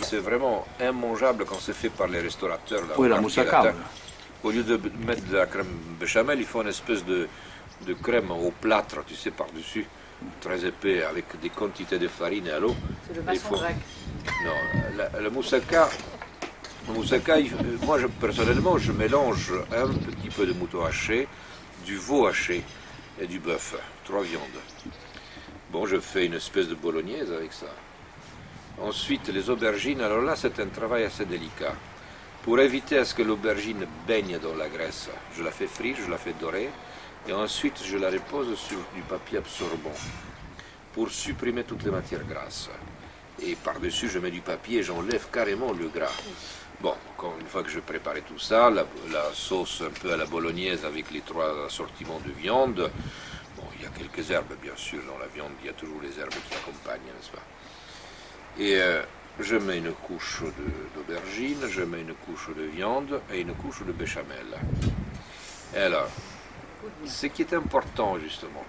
C'est vraiment immangeable quand c'est fait par les restaurateurs. Là, Oui, la moussaka. Au lieu de mettre de la crème béchamel, ils font une espèce de crème au plâtre, tu sais, par-dessus, très épais, avec des quantités de farine et à l'eau. C'est le maçon grec. Non, le moussaka, moi personnellement, je mélange un petit peu de mouton haché, du veau haché et du bœuf, 3 viandes. Bon, je fais une espèce de bolognaise avec ça. Ensuite, les aubergines, alors là, c'est un travail assez délicat. Pour éviter à ce que l'aubergine baigne dans la graisse, je la fais frire, je la fais dorer, et ensuite je la repose sur du papier absorbant pour supprimer toutes les matières grasses. Et par-dessus, je mets du papier et j'enlève carrément le gras. Bon, une fois que je préparais tout ça, la sauce un peu à la bolognaise avec les 3 assortiments de viande. Bon, il y a quelques herbes, bien sûr, dans la viande, il y a toujours les herbes qui accompagnent, n'est-ce pas? Et je mets une couche d'aubergine, je mets une couche de viande et une couche de béchamel. Et alors, ce qui est important, justement,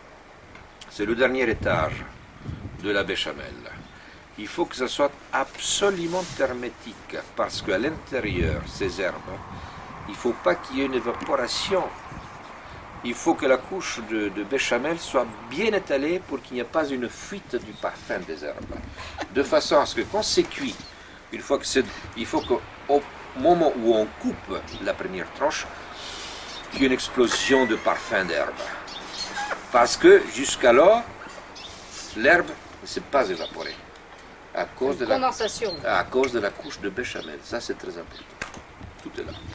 c'est le dernier étage de la béchamel. Il faut que ça soit absolument hermétique, parce qu'à l'intérieur, ces herbes, il ne faut pas qu'il y ait une évaporation. Il faut que la couche de béchamel soit bien étalée pour qu'il n'y ait pas une fuite du parfum des herbes. De façon à ce que quand c'est cuit, il faut qu'au moment où on coupe la première tranche, qu'il y ait une explosion de parfum d'herbe. Parce que jusqu'alors, l'herbe ne s'est pas évaporée. À cause de la couche de béchamel. Ça, c'est très important. Tout est là.